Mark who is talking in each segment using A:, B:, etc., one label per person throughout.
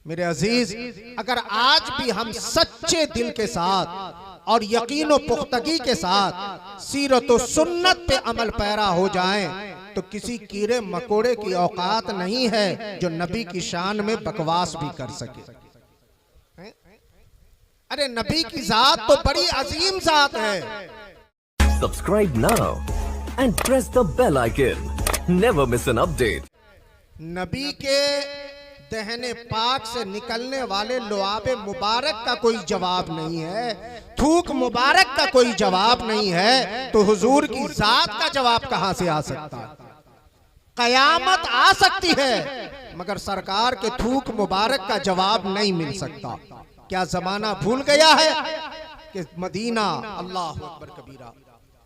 A: मेरे अजीज, अगर आज भी हम सच्चे दिल के साथ और यकीन व पुख्तगी के साथ सीरत व सुन्नत पे अमल पैरा हो जाएं तो किसी कीड़े मकोड़े की औकात नहीं है जो नबी की शान में बकवास भी कर सके। अरे नबी की जात तो बड़ी अजीम जात है।
B: Subscribe now and press the bell icon. Never miss an update.
A: नबी के दहने पाक से निकलने वाले लुआबे मुबारक का कोई जवाब नहीं है, थूक मुबारक का कोई जवाब नहीं है, तो हुजूर की जात का जवाब कहां से आ सकता है? कयामत आ सकती है मगर सरकार के थूक मुबारक का जवाब नहीं मिल सकता। क्या जमाना भूल गया है कि मदीना, अल्लाह अकबर कबीरा,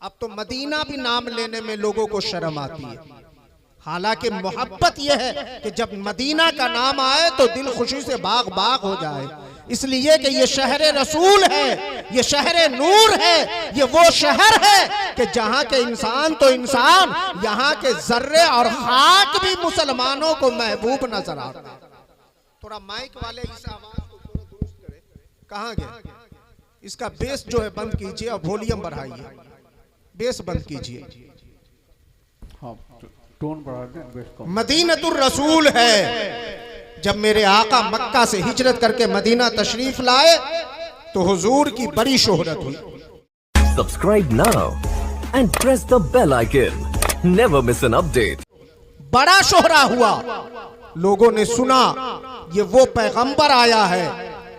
A: अब तो मदीना भी नाम लेने में लोगों को शर्म आती है। हालांकि मोहब्बत यह है कि जब मदीना का नाम आए तो दिल खुशी से बाग बाग हो जाए, इसलिए कि ये शहर रसूल है, ये शहर नूर है, ये वो शहर है कि जहाँ के इंसान तो इंसान, यहाँ के जर्रे और खाक भी मुसलमानों को महबूब नजर आता है। थोड़ा माइक वाले इस आवाज को थोड़ा दुरुस्त करें। कहाँ गए? इसका बेस जो है बंद कीजिए और वॉल्यूम बढ़ाइए। बेस बंद कीजिए।
C: टोन बढ़ा दें।
A: मदीनतुर रसूल है। जब मेरे आका मक्का से हिजरत करके मदीना तशरीफ लाए तो हुजूर की बड़ी शोहरत हुई।
B: Subscribe now and press the bell icon. Never miss an update.
A: बड़ा शोहरा हुआ, लोगों ने सुना ये वो पैगंबर आया है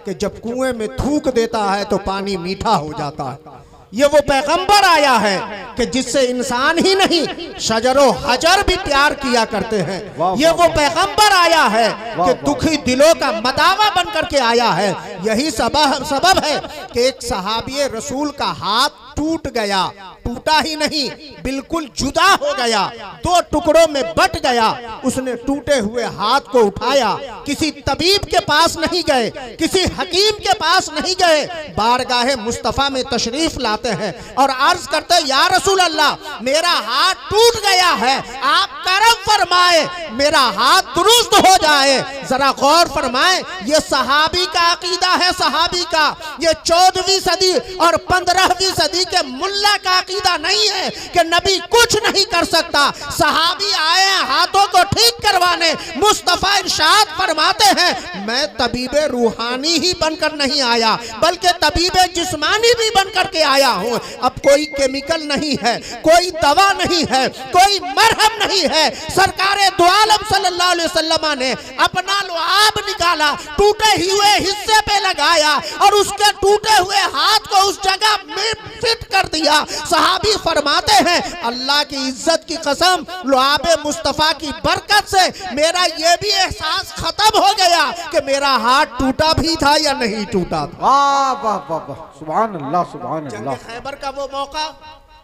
A: कि जब कुएं में थूक देता है तो पानी मीठा हो जाता है। ये वो पैगंबर आया है कि जिससे इंसान ही नहीं शजरो हजर भी प्यार किया करते हैं। ये वो पैगंबर आया है कि दुखी दिलों का मदावा बन करके आया है। यही सबब है कि एक सहाबी रसूल का हाथ टूट गया, टूटा ही नहीं बिल्कुल जुदा हो गया, दो टुकड़ों में बट गया। उसने टूटे हुए हाथ को उठाया, किसी तबीब के पास नहीं गए, किसी हकीम के पास नहीं गए, बारगाहे मुस्तफा में तशरीफ लाते हैं और अर्ज करते हैं, या रसूल अल्लाह मेरा हाथ टूट गया है, आप करम फरमाए मेरा हाथ दुरुस्त हो जाए। जरा गौर फरमाए, ये सहाबी का अकीदा है, सहाबी का। ये 14वीं सदी और 15वीं सदी के मुल्ला का अकीदा नहीं है कि नबी कुछ नहीं कर सकता। सहाबी आए हैं हाथों को ठीक करवाने। मुस्तफा इरशाद फरमाते हैं, मैं तबीबे रूहानी ही बनकर नहीं आया बल्कि तबीबे जिस्मानी भी बनकर के आया हूं। अब कोई केमिकल नहीं है, कोई दवा नहीं है, कोई मरहम नहीं है। सरकारे दो आलम सल्लल्लाहु अलैहि वसल्लम ने अपना लुआब निकाला, टूटे हुए हिस्से पे लगाया और उसके टूटे हुए हाथ को उस जगह में फिट कर दिया। सहाबी फरमाते हैं, अल्लाह की इज्जत की कसम, लुआबे मुस्तफा की बरकत से मेरा ये भी एहसास खत्म हो गया कि मेरा हाथ टूटा भी था या नहीं टूटा था।
C: वाह वाह वाह वाह, सुभान अल्लाह सुभान अल्लाह।
A: खैबर का वो मौका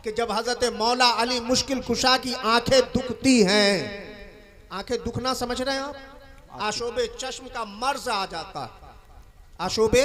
A: कि जब हजरत मौला अली मुश्किल कुशा की आंखें दुखती हैं, आंखें दुखना समझ रहे हैं आप? आशोबे चश्म का मर्ज आ जाता है। आशोबे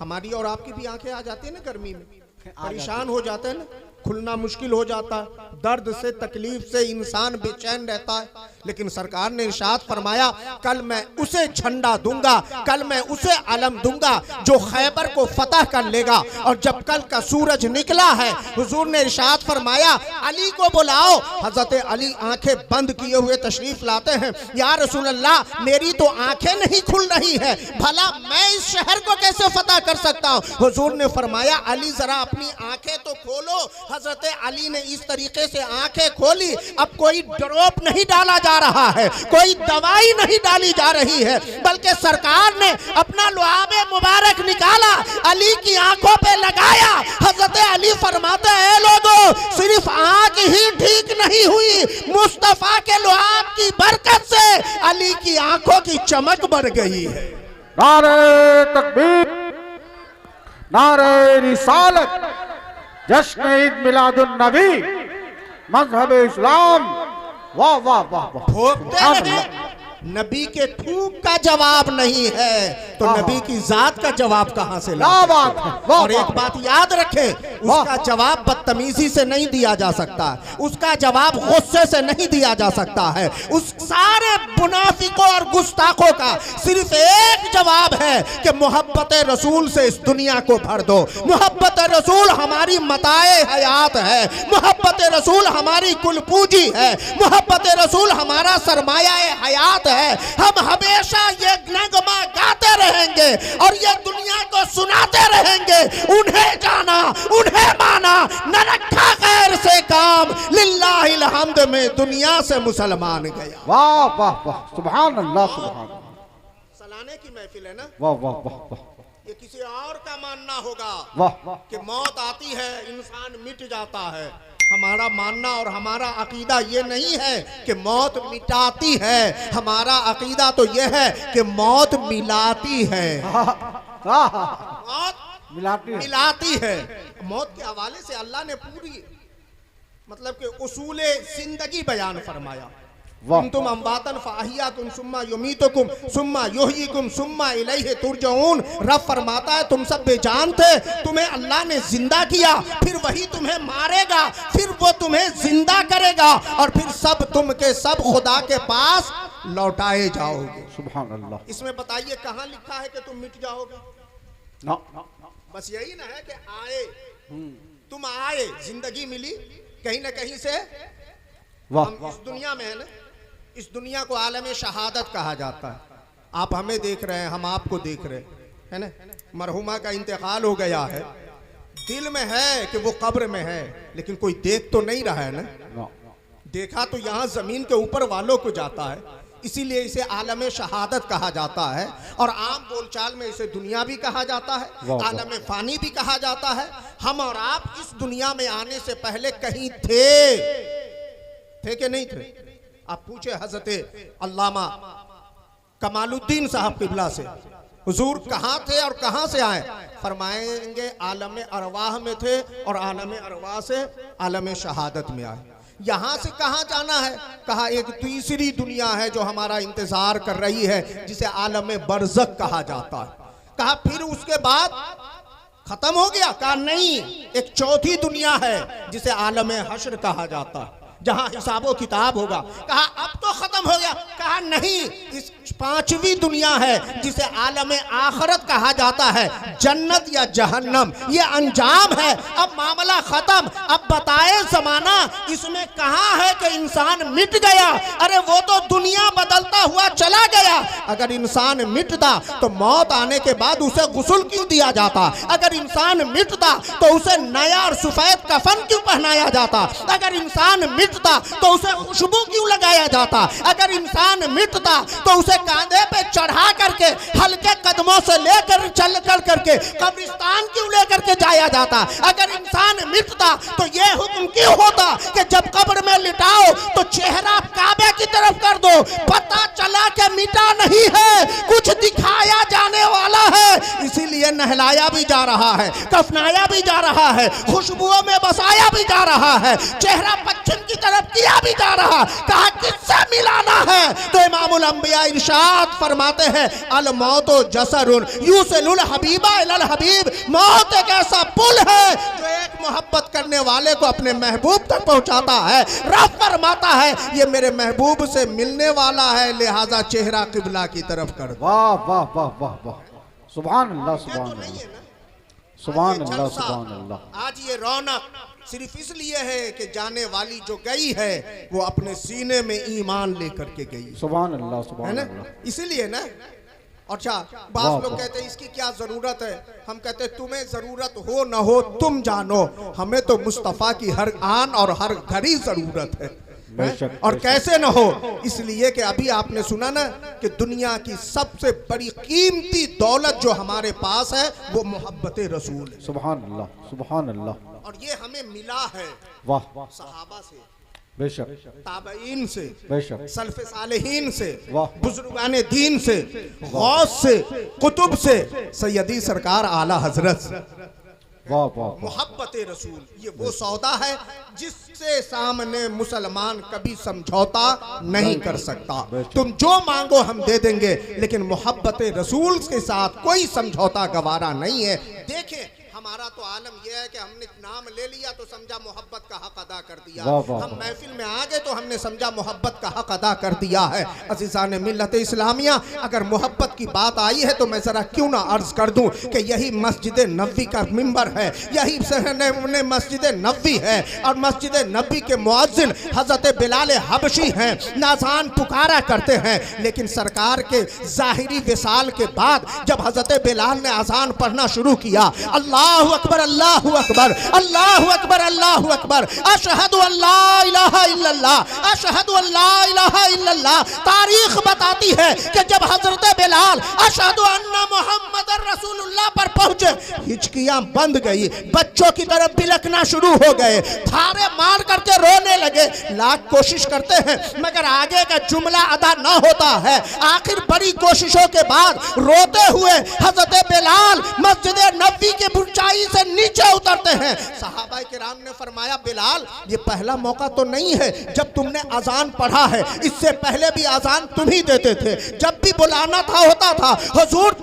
A: हमारी और आपकी भी आंखें आ जाती है ना, गर्मी में परेशान हो जाते हैं ना, खुलना मुश्किल हो जाता है, दर्द से तकलीफ से इंसान बेचैन रहता है। लेकिन सरकार ने इरशाद फरमाया, कल मैं उसे झंडा दूंगा, कल मैं उसे अलम दूंगा जो खैबर को फतह कर लेगा। और जब कल का सूरज निकला है, हुजूर ने इरशाद फरमाया, अली को बुलाओ। हजरत अली आंखें बंद किए हुए तशरीफ लाते हैं। या रसूल अल्लाह मेरी तो आंखें नहीं खुल रही है, भला मैं इस शहर को कैसे फतह कर सकता हूँ? हुजूर ने फरमाया, अली जरा अपनी आंखें तो खोलो। हजरत अली ने इस तरीके से आंखें खोली। अब कोई ड्रॉप नहीं डाला जा रहा है, कोई दवाई नहीं डाली जा रही है, बल्कि सरकार ने अपना लुआबे मुबारक निकाला, अली की आंखों पे लगाया। हजरत अली फरमाते हैं, लोगों सिर्फ आंख ही ठीक नहीं हुई, मुस्तफा के लुआब की बरकत से अली की आंखों की चमक बढ़ गई है।
C: नारे तकबीर, नारे रिसालत, जश्न ईद मिलादुन नबी, मजहब इस्लाम। वाह वाह वाह वाह।
A: नबी के थूक का जवाब नहीं है, तो नबी की जात का जवाब कहां से
C: क्या
A: लाते?
C: बात है, वाह,
A: और एक
C: वाह।
A: बात याद रखें, उसका जवाब बदतमीजी से नहीं दिया जा सकता, उसका जवाब गुस्से से नहीं दिया जा सकता है। उस सारे मुनाफिकों और गुस्ताखों का सिर्फ एक जवाब है कि मोहब्बत रसूल से इस दुनिया को भर दो। मोहब्बत रसूल हमारी मताए हयात है, मोहब्बत रसूल हमारी कुल पूंजी है, मोहब्बत रसूल हमारा सरमाया हयात है। हम हमेशा ये नगमा गाते रहेंगे और ये दुनिया को सुनाते रहेंगे, उन्हें जाना उन्हें माना, न रखा गैर से काम, लिल्लाहिल हम्द में दुनिया से मुसलमान गया।
C: वाह वाह वाह, सुभान अल्लाह, सुभान अल्लाह।
A: सलाने की महफिल है ना,
C: वाह वाह वाह वाह
A: ये किसी और का मानना होगा
C: वाह।
A: कि मौत आती है इंसान मिट जाता है। हमारा मानना और हमारा अकीदा ये नहीं है कि मौत मिटाती है, हमारा अकीदा तो ये है कि मौत मिलाती है। मौत मिलाती है। मौत के हवाले से अल्लाह ने पूरी मतलब कि उसूले जिंदगी बयान फरमाया। तुम अम्बातन फाहियाकुम सुम्मा युमीतुकुम सुम्मा युहयिकुम सुम्मा इलैहि तुरजऊन। रब फरमाता है तुम सब बेजान थे, तुम्हें अल्लाह ने जिंदा किया, फिर वही तुम्हें मारेगा, फिर वो तुम्हें जिंदा करेगा और फिर सब तुम के सब खुदा के पास लौटाए जाओगे।
C: सुभान अल्लाह।
A: इसमें बताइए कहाँ लिखा है कि तुम मिट जाओगे?
C: ना,
A: बस यही ना है कि आए, तुम आए, जिंदगी मिली कहीं ना कहीं से। हम इस दुनिया में है ना, इस दुनिया को आलम शहादत कहा जाता है। आप हमें देख रहे हैं, हम आपको देख रहे हैं, है ना। मरहुमा का इंतकाल हो गया है, दिल में है कि वो कब्र में है, लेकिन कोई देख तो नहीं रहा है ना। देखा तो यहाँ जमीन के ऊपर वालों को जाता है, इसीलिए इसे आलम शहादत कहा जाता है। और आम बोलचाल में इसे दुनिया भी कहा जाता है, आलम फानी भी कहा जाता है। हम और आप इस दुनिया में आने से पहले कहीं थे कि नहीं थे? आप पूछे हजरत अल्लामा कमालुद्दीन साहब किबला से, हुजूर कहाँ थे और कहाँ से आए? फरमाएंगे आलम अरवाह में थे और आलम अरवाह से आलम शहादत में आए। यहाँ से कहाँ जाना है? कहा एक तीसरी दुनिया है जो हमारा इंतजार कर रही है, जिसे आलम बरज़ख कहा जाता है। कहा फिर उसके बाद खत्म हो गया? कहा नहीं, एक चौथी दुनिया है जिसे आलम हश्र कहा जाता है, जहां हिसाबो किताब होगा। कहा अब तो खत्म हो गया? कहा नहीं, इस पांचवी दुनिया है जिसे आलम आखरत कहा जाता है, जन्नत या जहन्नम, ये अंजाम है। अब मामला खत्म। अब बताए जमाना इसमें कहां है कि इंसान मिट गया? अरे वो तो दुनिया बदलता हुआ चला गया। अगर इंसान मिटता तो मौत आने के बाद उसे गुस्ल क्यों दिया जाता? अगर इंसान मिटता तो उसे नया और सफेद कफन क्यों पहनाया जाता? अगर इंसान मिटता तो उसे खुशबू क्यों लगाया जाता? अगर इंसान मिटता तो उसे कांधे पे चढ़ा करके हल्के कदमों से लेकर चल कर करके कब्रिस्तान क्यों लेकर के जाया जाता? अगर इंसान मिटता तो यह हुक्म क्यों होता कि जब कब्र में लिटाओ तो चेहरा काबे की तरफ कर दो? पता चला कि मिटा नहीं है, कुछ दिखाया जाने वाला है। इसीलिए नहलाया भी जा रहा है, कफनाया भी जा रहा है, खुशबुओं में बसाया भी जा रहा है, चेहरा पश्चिम की तरफ किया भी जा रहा। कहा किससे मिलाना है? तो इमामुल अंबिया इरशाद फरमाते हैं अल मौतो जसरुन यूसिलुल हबीबा इलल हबीब। मौत एक ऐसा पुल है जो एक मोहब्बत करने वाले को अपने महबूब तक पहुंचाता है। रब फरमाता है ये मेरे महबूब से मिलने वाला है, लिहाजा चेहरा किबला की तरफ कर दो।
C: वाह वाह वाह वाह वाह, सुभान अल्लाह, सुभान अल्लाह, सुभान अल्लाह, सुभान अल्लाह।
A: आज ये रौनक सिर्फ इसलिए है कि जाने वाली जो गई है वो अपने सीने में ईमान लेकर के गई,
C: सुभान अल्लाह,
A: है
C: सुभान
A: ना।
C: अल्लाह।
A: इसीलिए ना। अच्छा, बास लोग कहते हैं इसकी क्या जरूरत है? हम कहते हैं तुम्हें जरूरत हो न हो तुम जानो, हमें तो मुस्तफा की हर आन और हर घड़ी जरूरत है। और कैसे न हो? इसलिए कि अभी आपने सुना ना कि दुनिया की सबसे बड़ी कीमती दौलत जो हमारे पास है वो मोहब्बत रसूल है।
C: सुभान अल्लाह, सुभान अल्लाह।
A: और ये हमें मिला है
C: वाह,
A: सहाबा से,
C: बेशक,
A: ताबईन से,
C: बेशक,
A: सल्फ सालेहीन से,
C: वाह,
A: बुजुर्गाने दीन से, गौस से, कुतुब से, सैयदी सरकार आला हजरत से,
C: वाह वाह
A: मोहब्बत रसूल ये वो सौदा है जिससे सामने मुसलमान कभी समझौता नहीं कर सकता। तुम जो मांगो हम दे देंगे, लेकिन मोहब्बत रसूल के साथ कोई समझौता गवारा नहीं है। देखें, हमारा तो आलम यह है कि हमने नाम ले लिया तो समझा मोहब्बत का हक अदा कर दिया। हम महफिल में आ गए तो हमने समझा मोहब्बत का हक अदा कर दिया है। अज़ीज़ान मिल्लत इस्लामिया, अगर मोहब्बत की बात आई है तो मैं ज़रा क्यों ना अर्ज़ कर दूं कि यही मस्जिद नबवी का मिंबर है, यही मस्जिद नबवी है, और मस्जिद नबवी के मुअज्जिन हज़रत बिलाल हबशी हैं। नाज़ान पुकारा करते हैं, लेकिन सरकार के ज़ाहिरी विसाल के बाद जब हज़रत बिलाल ने अज़ान पढ़ना शुरू किया, अल्लाहु अकबर अल्लाहु अकबर अल्लाहु अकबर अल्लाहु अकबर अशहदु अल्ला इलाहा इल्लल्लाह अशहदु अल्ला इलाहा इल्लल्लाह। तारीख बताती है कि जब हजरत बिलाल अशहदु अन्ना मुहम्मदर रसूलुल्लाह पर पहुंचे, हिचकियां बंद गई, बच्चों की तरफ बिलखना शुरू हो गए, थारे मार करके रोने लगे। लाख कोशिश करते हैं मगर आगे का जुमला अदा ना होता है। आखिर बड़ी कोशिशों के बाद रोते हुए हजरत बिलाल मस्जिद नबवी के ऊंचाई से नीचे उतरते हैं। सहाबा किराम ने फरमाया, बिलाल ये पहला मौका तो नहीं है जब तुमने अजान पढ़ा है, इससे पहले भी अजान तुम ही देते थे, जब भी बुलाना था होता था, हुजूर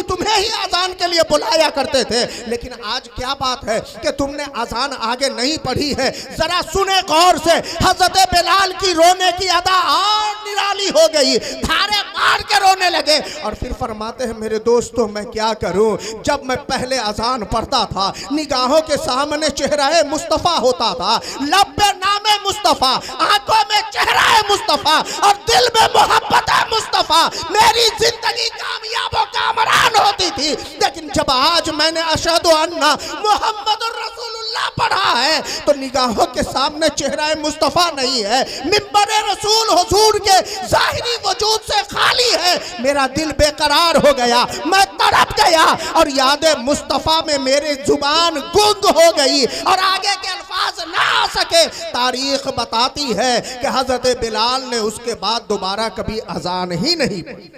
A: तुम्हें ही अजान के लिए बुलाया करते थे। लेकिन आज क्या बात है कि तुमने अजान आगे नहीं पढ़ी है। जरा सुने गौर से, हजरत बिलाल की रोने की अदा और निराली हो गई, थारे मार के रोने लगे। और फिर फरमाते हैं, मेरे दोस्तों मैं क्या करूं, जब मैं पहले अजान पढ़ता था निगाहों के सामने चेहरा मुस्तफा होता था, लब पे नामे मुस्तफा, आंखों में चेहरा मुस्तफा और दिल में मोहब्बत है मुस्तफा। मेरी जिंदगी कामयाब और कामरान होती थी। लेकिन जब आज मैंने अशहदु अन्ना मुहम्मदुर रसूलुल्लाह पढ़ा है तो निगाहों के सामने चेहरा मुस्तफा नहीं है, मिंबर रसूल हुजूर के जाहिरी वजूद से खाली है। मेरा दिल बेकरार हो गया, मैं तड़प गया और याद मुस्तफा में मेरी जुबान गुंग हो गई और आगे के अल्फाज ना आ सके। तारीख बताती है कि हजरत बिलाल ने उसके बाद दोबारा कभी अजान ही नहीं पढ़ी।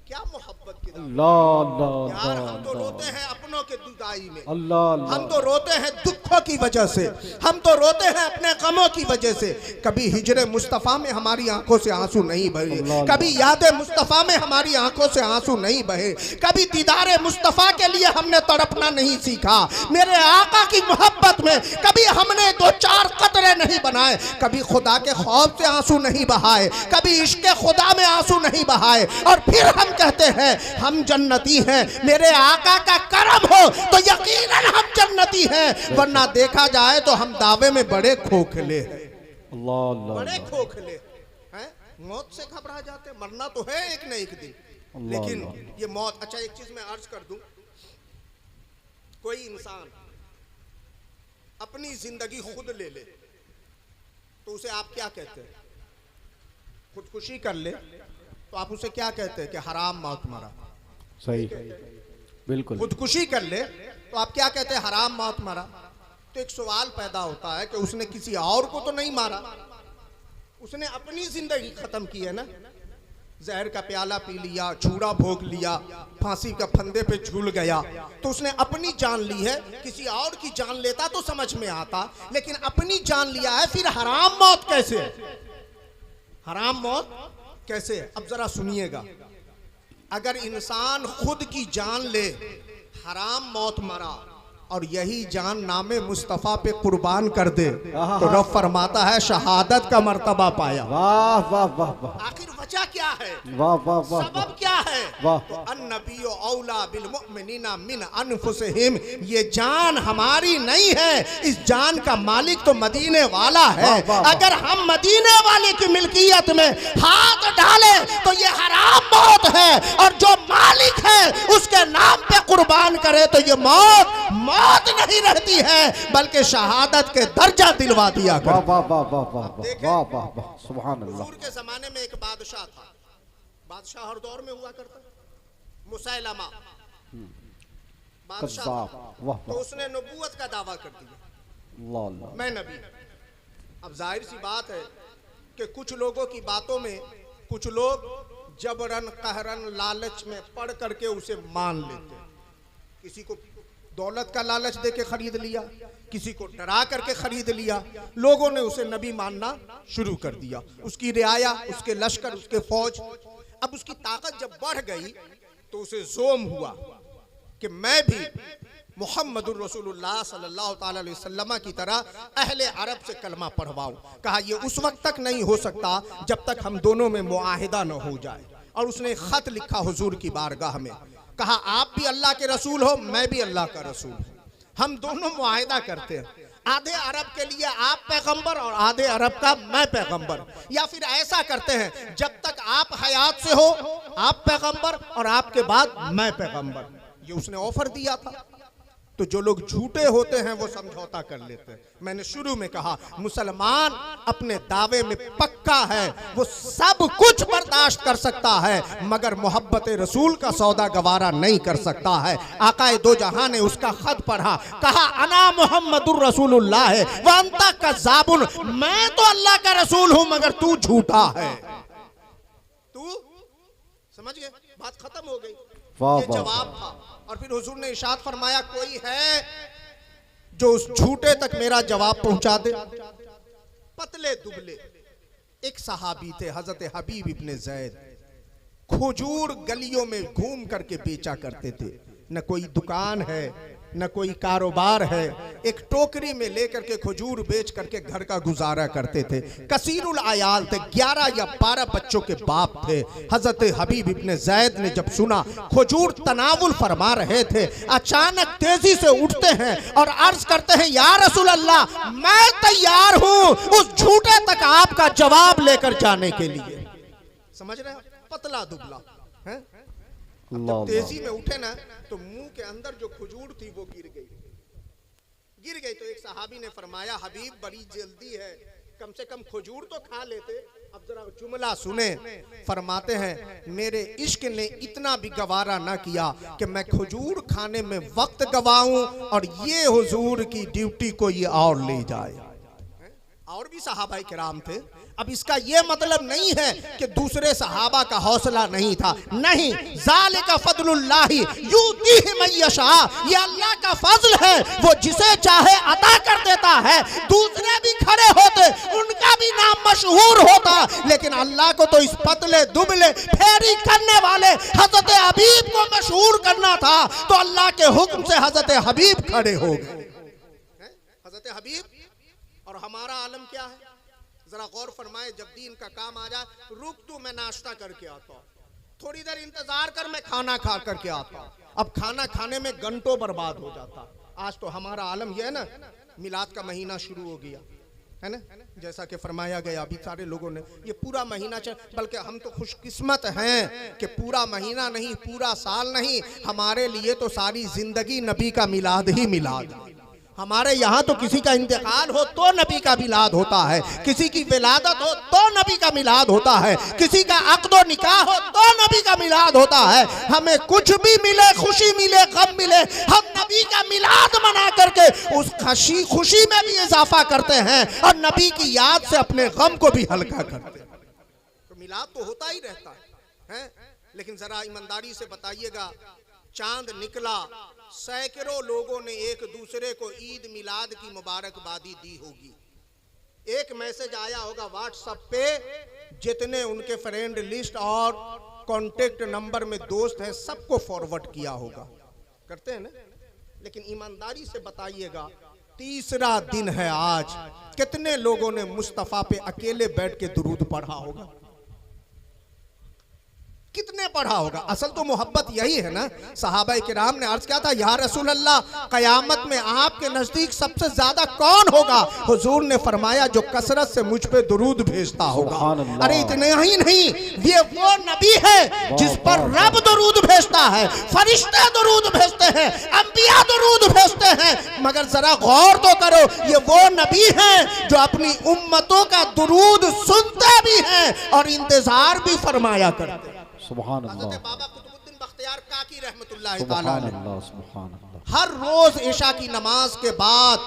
A: क्या मोहब्बत की यार, हम तो रोते हैं अपनों के जुदाई में, हम तो रोते हैं दुखों की वजह से, हम तो रोते हैं अपने गमों की वजह से। कभी हिजरे मुस्तफ़ा में हमारी आंखों से आंसू नहीं बहे, कभी याद मुस्तफ़ा में हमारी आंखों से आंसू नहीं बहे, कभी दीदारे मुस्तफ़ा के लिए हमने तड़पना नहीं सीखा। मेरे आका की मोहब्बत में कभी हमने दो चार कतरे नहीं बनाए, कभी खुदा के खौफ से आंसू नहीं बहाए, कभी इश्क खुदा में आंसू नहीं बहाए। और फिर हम कहते हैं हम जन्नती हैं। मेरे आका का करम हो तो यकीनन हम जन्नती हैं, वरना देखा जाए तो हम दावे में बड़े खोखले हैं, बड़े खोखले हैं। मौत से घबरा जाते, मरना तो है एक न एक दिन, लेकिन ये मौत। अच्छा एक चीज मैं अर्ज कर दूं, कोई इंसान अपनी जिंदगी खुद ले ले तो उसे आप क्या कहते हैं? खुदकुशी कर ले तो आप उसे क्या कहते हैं? कि हराम मौत मरा।
C: सही, बिल्कुल।
A: खुदकुशी कर ले तो आप क्या कहते हैं? हराम मौत मरा। तो एक सवाल पैदा होता है कि उसने किसी और को तो नहीं मारा, उसने अपनी जिंदगी खत्म की है ना। जहर का प्याला पी लिया, छुरा भोग लिया, फांसी का फंदे पे झूल गया, तो उसने अपनी जान ली है। किसी और की जान लेता तो समझ में आता, लेकिन अपनी जान लिया है। फिर हराम मौत कैसे? हराम मौत कैसे? अब जरा सुनिएगा, अगर इंसान खुद की जान ले, हराम मौत मरा और यही जान नामे मुस्तफ़ा पे कुर्बान कर दे तो रब फरमाता है शहादत का मर्तबा पाया।
C: वाह वाह वाह वाह।
A: आखिर वजह क्या है?
C: वाह वाह वाह।
A: सबब क्या है? तो अन्नबियो औला बिल मुमिनीना मिन अनफुसिहिम, ये जान हमारी नहीं है, इस जान का मालिक तो मदीने वाला है। अगर हम मदीने वाले की मिल्कियत में हाथ डाले तो ये हराम मौत है, और जो मालिक है उसके नाम पे कुर्बान करे तो ये मौत नहीं रहती है, बल्कि शहादत के दर्जा दिलवा दिया कर।
C: वाह वाह वाह वाह वाह वाह वाह वाह, सुभान अल्लाह।
A: हुजूर के जमाने में एक बादशाह था, बादशाह हर दौर में हुआ करता, मुसैलमा बादशाह था। तो उसने नबूवत का दावा कर दिया, मैं नबी। अब जाहिर सी बात है कि कुछ लोगों की बातों में कुछ लोग जबरन कहरन लालच में पढ़ करके उसे मान लेते हैं। किसी को दौलत का लालच दे के खरीद लिया, किसी को डरा करके खरीद लिया, लोगों ने उसे नबी मानना शुरू कर दिया। उसकी रियाया, उसके लश्कर, उसके फौज। अब उसकी ताकत जब बढ़ गई तो उसे जोम हुआ कि मैं भी मुहम्मदुर रसूलुल्लाह सल्लल्लाहु ताला अलैहि वसल्लम की तरह अहले अरब से कलमा पढ़वाऊं। कहा यह उस वक्त तक नहीं हो सकता जब तक हम दोनों में मुआहिदा न हो जाए। और उसने खत लिखा हुजूर की बारगाह में, कहा आप भी अल्लाह के रसूल हो, मैं भी अल्लाह का रसूल हूं, हम दोनों मुआहिदा करते हैं, आधे अरब के लिए आप पैगंबर और आधे अरब का मैं पैगंबर, या फिर ऐसा करते हैं जब तक आप हयात से हो आप पैगंबर और आपके बाद मैं पैगंबर। ये उसने ऑफर दिया था। तो जो लोग झूठे होते हैं वो समझौता कर लेते हैं। मैंने शुरू में कहा मुसलमान अपने दावे में पक्का है, वो सब कुछ बर्दाश्त कर सकता है मगर मोहब्बत रसूल का सौदा गवारा नहीं कर सकता है। आकाए दो जहां ने उसका खत पढ़ा, कहा अना मोहम्मदुर रसूलुल्लाह है व अंता कज़्ज़ाबुन, मैं तो अल्लाह का रसूल हूं मगर तू झूठा है। तू समझ गए, बात खत्म हो गई। ये जवाब था। और फिर हुजूर ने इरशाद फरमाया कोई है जो उस झूठे तक मेरा जवाब पहुंचा दे। पतले दुबले एक सहाबी थे हजरत हबीब इब्ने ज़ैद, खजूर गलियों में घूम करके बेचा करते थे। न कोई दुकान है न कोई कारोबार है, एक टोकरी में लेकर के खजूर बेच करके घर का गुजारा करते थे। कसीरुल आयाल थे, 11 या 12 बच्चों के बाप थे। हजरत हबीब इब्ने ज़ैद ने जब सुना खजूर तनावुल फरमा रहे थे, अचानक तेजी से उठते हैं और अर्ज करते हैं या रसूल अल्लाह मैं तैयार हूं उस झूठे तक आपका जवाब लेकर जाने के लिए। समझ रहे हैं, पतला दुबला है। जब तेजी में उठे ना तो मुंह के अंदर जो खजूर थी वो गिर गई। तो एक सहाबी ने फरमाया हबीब बड़ी जल्दी है, कम से कम खजूर तो खा लेते। अब जरा जुमला सुने, फरमाते हैं मेरे इश्क ने इतना भी गवारा ना किया कि मैं खजूर खाने में वक्त गवाऊं और ये हुजूर की ड्यूटी को ये और ले जाए। और भी सहाबाए किराम थे। अब इसका यह मतलब नहीं है कि दूसरे सहाबा का हौसला नहीं था, नहीं, ज़ालिका फ़ज़्लुल्लाहि युतीहि मन यशा, ये अल्लाह का फजल है, वो जिसे चाहे अता कर देता है। दूसरे भी खड़े होते उनका भी नाम मशहूर होता, लेकिन अल्लाह को तो इस पतले दुबले फेरी करने वाले हजरत हबीब को मशहूर करना था, तो अल्लाह के हुक्म से हजरत हबीब खड़े हो गए। हजरत हबीब और हमारा आलम क्या है, जरा गौर फरमाए। जब दीन का काम आ जाए, रुक तू मैं नाश्ता करके आता हूँ, थोड़ी देर इंतजार कर मैं खाना खा करके आता हूँ। अब खाना खाने में घंटों बर्बाद हो जाता। आज तो हमारा आलम यह है ना, मिलाद का महीना शुरू हो गया है ना, जैसा कि फरमाया गया अभी सारे लोगों ने, ये पूरा महीना बल्कि हम तो खुशकिस्मत हैं कि पूरा महीना नहीं, पूरा साल नहीं, हमारे लिए तो सारी जिंदगी नबी का मिलाद ही मिलाद। हमारे यहाँ तो किसी का इंतकाल हो तो नबी का मिलाद होता है, किसी की विलादत हो तो नबी का मिलाद होता है, किसी का अक़्द निकाह हो तो नबी का मिलाद होता है। हमें कुछ भी मिले, खुशी मिले, गम मिले, हम नबी का मिलाद मना करके उस खुशी में भी इजाफा करते हैं और नबी की याद से अपने गम को भी हल्का करते हैं। तो मिलाद तो होता ही रहता है। लेकिन जरा ईमानदारी से बताइएगा, चांद निकला, सैकड़ों लोगों ने एक दूसरे को ईद मिलाद की मुबारकबादी दी होगी, एक मैसेज आया होगा व्हाट्सएप पे, जितने उनके फ्रेंड लिस्ट और कांटेक्ट नंबर में दोस्त हैं सबको फॉरवर्ड किया होगा, करते हैं ना। लेकिन ईमानदारी से बताइएगा, तीसरा दिन है आज, कितने लोगों ने मुस्तफा पे अकेले बैठ के दुरूद पढ़ा होगा, कितने पढ़ा होगा। असल तो मोहब्बत यही है ना। सहाबाए किराम ने अर्ज किया था या रसूल अल्लाह कयामत में आपके नजदीक सबसे ज्यादा कौन होगा? हुजूर ने फरमाया जो कसरत से मुझ पे दुरूद भेजता होगा। अरे इतना ही नहीं, ये वो नबी है जिस पर रब दुरूद भेजता है, फरिश्ते दुरूद भेजते हैं, अंबिया दुरूद भेजते हैं, मगर जरा गौर तो करो, ये वो नबी है जो अपनी उम्मतों का दुरूद सुनते भी हैं और इंतजार भी फरमाया करते हैं।
C: सुभान अल्लाह।
A: बाबा कुतुबुद्दीन बख्तियार काकी रहमतुल्लाहि तआला अलैह हर रोज इशा की नमाज के बाद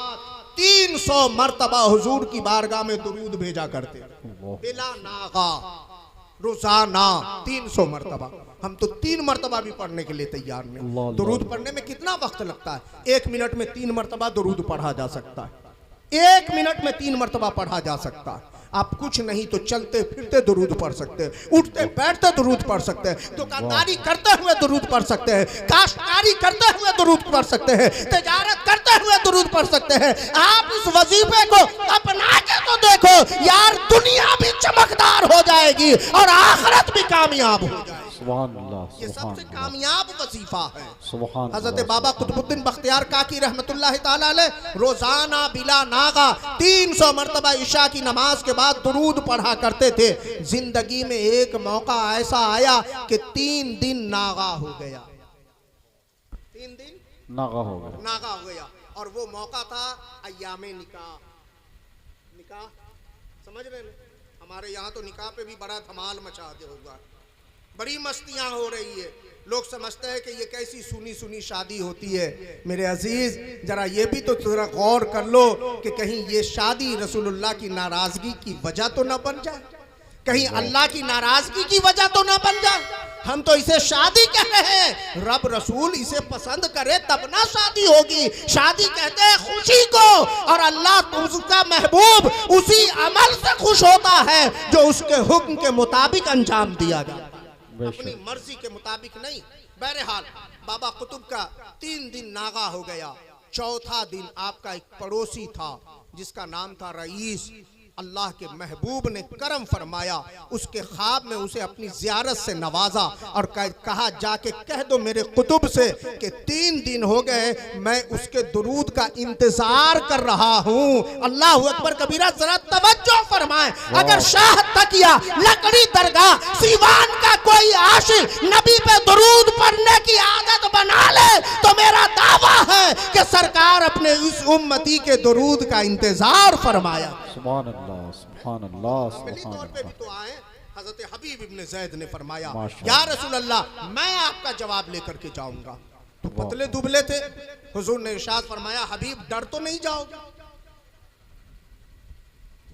A: 300 मर्तबा हुजूर की बारगाह में दुरूद भेजा करते, बिला नागा, रोजाना 300 मरतबा। हम तो 3 मरतबा भी पढ़ने के लिए तैयार नहीं।
C: अल्लाह
A: दुरूद पढ़ने में कितना वक्त लगता है? 1 मिनट में 3 मरतबा दुरूद पढ़ा जा सकता है। 1 मिनट में 3 मरतबा पढ़ा जा सकता है। आप कुछ नहीं तो चलते फिरते दुरूद पढ़ सकते हैं, उठते बैठते दुरूद पढ़ सकते हैं, दुकानदारी करते हुए दुरूद पढ़ सकते हैं, काश्तकारी करते हुए दुरूद पढ़ सकते हैं, तिजारत करते हुए दुरूद पढ़ सकते हैं। आप इस वजीफे को अपना के तो देखो यार, दुनिया भी चमकदार हो जाएगी और आखिरत भी कामयाब हो जाएगी।
C: सुभान अल्लाह,
A: ये
C: सुभान
A: सबसे
C: अल्लाह,
A: कामयाब वजीफा है।
C: सुभान
A: हजरत
C: अल्लाह।
A: बाबा कुतुबुद्दीन बख्तियार काकी रहमतुल्लाह ताला अलैह रोजाना बिला नागा 300 मरतबा इशा की नमाज के बाद दुरूद पढ़ा करते थे। जिंदगी में एक मौका ऐसा आया कि 3 दिन नागा हो गया। 3 दिन
C: नागा हो गया।
A: नागा हो गया। और वो मौका था अय्यामे निकाह। निकाह समझ रहे हैं? हमारे यहाँ तो निकाह पे भी बड़ा धमाल मचा दे होगा, बड़ी मस्तियां हो रही है। लोग समझते हैं कि ये कैसी सुनी सुनी शादी होती है। मेरे अजीज, जरा ये भी तो थोड़ा गौर कर लो कि कहीं ये शादी रसूलुल्लाह की नाराजगी की वजह तो ना बन जाए, कहीं अल्लाह की नाराजगी की वजह तो ना बन जाए। हम तो इसे शादी कह रहे हैं, रब रसूल इसे पसंद करे तब ना शादी होगी। शादी कहते हैं खुशी को, और अल्लाह उसका महबूब उसी अमल से खुश होता है जो उसके हुक्म के मुताबिक अंजाम दिया गया, अपनी मर्जी के मुताबिक नहीं। बहरहाल बाबा कुतुब का 3 दिन नागा हो गया। चौथा दिन आपका एक पड़ोसी था जिसका नाम था रईस। अल्लाह के महबूब ने करम फरमाया, उसके ख्वाब में उसे अपनी ज़ियारत से नवाजा और कहा जाके कह दो मेरे कुतुब से कि 3 दिन हो गए मैं उसके दुरूद का इंतजार कर रहा हूँ। अल्लाह अकबर कबीरा, जरा तवज्जो फरमाए। अगर शाह तकिया लकड़ी दरगाह सीवान का कोई आशिक नबी पे दुरूद पढ़ने की आदत बना ले तो मेरा दावा है कि सरकार अपने इस उम्मती के दुरूद का इंतजार फरमाया।
C: सुभान अल्लाह, सुभान अल्लाह,
A: अमली
C: सुभान
A: तौर पे भी
C: अल्लाह।
A: तो आए। हजरत हबीब इब्ने ज़ैद ने फरमाया,
C: माशाअल्लाह।
A: या रसूल अल्लाह मैं आपका जवाब लेकर के जाऊंगा। तो पतले दुबले थे। हुजूर ने इरशाद फरमाया, हबीब डर तो नहीं जाओगे?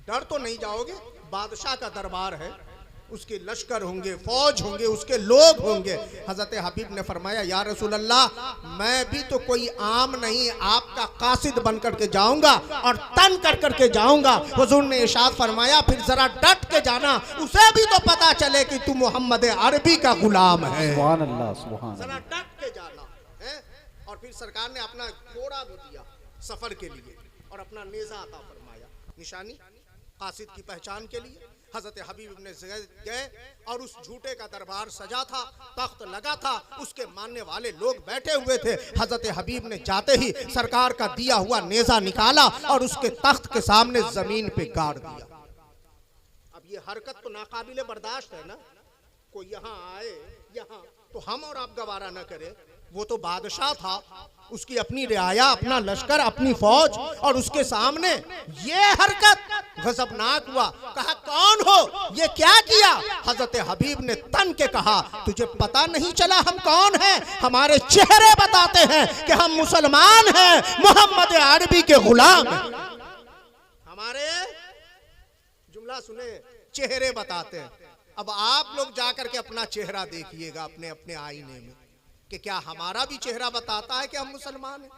A: डर तो नहीं जाओगे? बादशाह का दरबार है, उसके लश्कर होंगे, फौज होंगे, उसके लोग होंगे। हजरत हबीब ने फरमाया, या रसूल अल्लाह मैं भी तो कोई आम नहीं, आपका कासिद बन करके जाऊंगा और तन कर करके जाऊंगा। हुजूर ने इरशाद फरमाया, फिर जरा डट के जाना, उसे भी तो पता चले कि तू मोहम्मद अरबी का गुलाम है।
C: सुभान अल्लाह, सुभान
A: जरा
C: अल्लाह।
A: डट के जाना है। और फिर सरकार ने अपना घोड़ा भी दिया सफर के लिए और अपना नेजा अता फरमाया, निशानी कासिद की पहचान के लिए। हजरत हबीब इब्ने ज़ैद गए और उस झूठे का दरबार सजा था, तख्त लगा था, उसके मानने वाले लोग बैठे हुए थे। हजरत हबीब ने जाते ही सरकार का दिया हुआ नेजा निकाला और उसके तख्त के सामने जमीन पे गाड़ दिया। अब ये हरकत तो नाकाबिले बर्दाश्त है ना। कोई यहाँ आए यहाँ तो हम और आप गवारा न करे। वो तो बादशाह था, उसकी अपनी रियाया, अपना लश्कर, अपनी फौज, और उसके सामने ये हरकत गजबनाक हुआ। कहा कौन हो, ये क्या किया? हजरत हबीब ने तन के कहा, तुझे पता नहीं चला हम कौन हैं? हमारे चेहरे बताते हैं कि हम मुसलमान हैं, मोहम्मद अरबी के गुलाम हैं। हमारे जुमला सुने, चेहरे बताते हैं। अब आप लोग जाकर के अपना चेहरा देखिएगा अपने अपने आईने में कि क्या हमारा भी चेहरा बताता है कि हम मुसलमान हैं।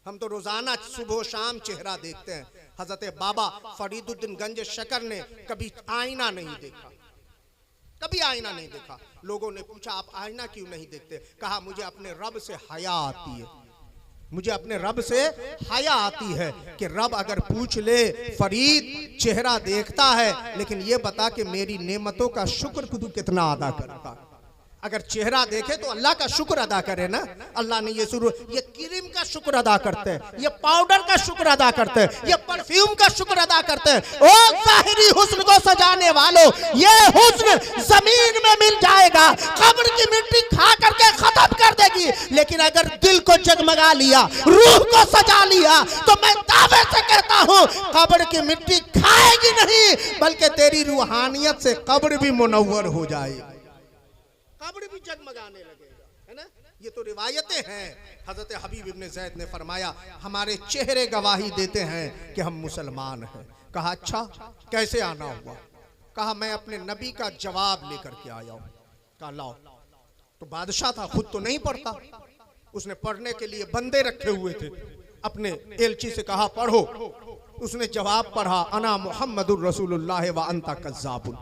A: हम तो रोजाना सुबह शाम चेहरा देखते हैं। हजरत बाबा फरीदुद्दीन गंज शकर ने कभी आईना नहीं देखा, कभी आईना नहीं देखा। लोगों ने पूछा आप आईना क्यों नहीं देखते? कहा मुझे अपने रब से हया आती है, मुझे अपने रब से हया आती है कि रब अगर पूछ ले फरीद चेहरा देखता है लेकिन ये बता कि मेरी नेमतों का शुक्र तू कितना अदा करता। अगर चेहरा देखे तो अल्लाह का शुक्र अदा करे ना। अल्लाह ने ये क्रीम का शुक्र अदा करते हैं, ये पाउडर का शुक्र अदा करते हैं, ये परफ्यूम का शुक्र अदा करते हैं। ओ ज़ाहिरी हुस्न को सजाने वालों, ये हुस्न जमीन में मिल जाएगा, कब्र की मिट्टी खा करके खत्म कर देगी। लेकिन अगर दिल को जगमगा लिया, रूह को सजा लिया, तो मैं दावे से कहता हूँ कब्र की मिट्टी खाएगी नहीं बल्कि तेरी रूहानियत से कब्र भी मुनव्वर हो जाएगी, कब्र भी जगमगाने लगेगा, है ना। ये तो रिवायतें हैं। हजरत हबीब इब्ने ज़ैद ने फरमाया हमारे चेहरे गवाही देते हैं कि हम मुसलमान हैं। कहा अच्छा कैसे आना हुआ? कहा मैं अपने नबी का जवाब लेकर के आया हूं। कहा लाओ। तो बादशाह था, खुद तो नहीं पढ़ता, उसने पढ़ने के लिए बंदे रखे हुए थे, अपने एलची से कहा पढ़ो। उसने जवाब पढ़ा, अना मुहम्मदुर रसूलुल्लाह व अंता कज़्ज़ाबुन।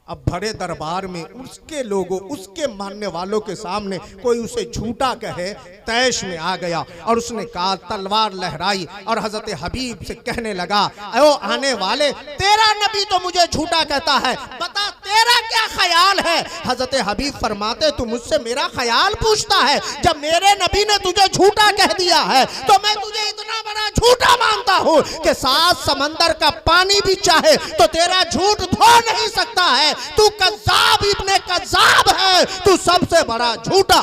A: अब भरे दरबार में उसके लोगों, उसके मानने वालों के सामने कोई उसे झूठा कहे, तैश में आ गया और उसने कहा, तलवार लहराई और हजरत हबीब से कहने लगा, ओ आने वाले, तेरा नबी तो मुझे झूठा कहता है, बता तेरा क्या ख्याल है। हजरत हबीब फरमाते, तू मुझसे मेरा ख्याल पूछता है? जब मेरे नबी ने तुझे झूठा कह दिया है तो मैं तुझे इतना बड़ा झूठा मानता हूं कि 7 समंदर का पानी भी चाहे तो तेरा झूठ धो नहीं सकता है। तू कज़्ज़ाब इब्ने कज़्ज़ाब है, तू सबसे बड़ा झूठा।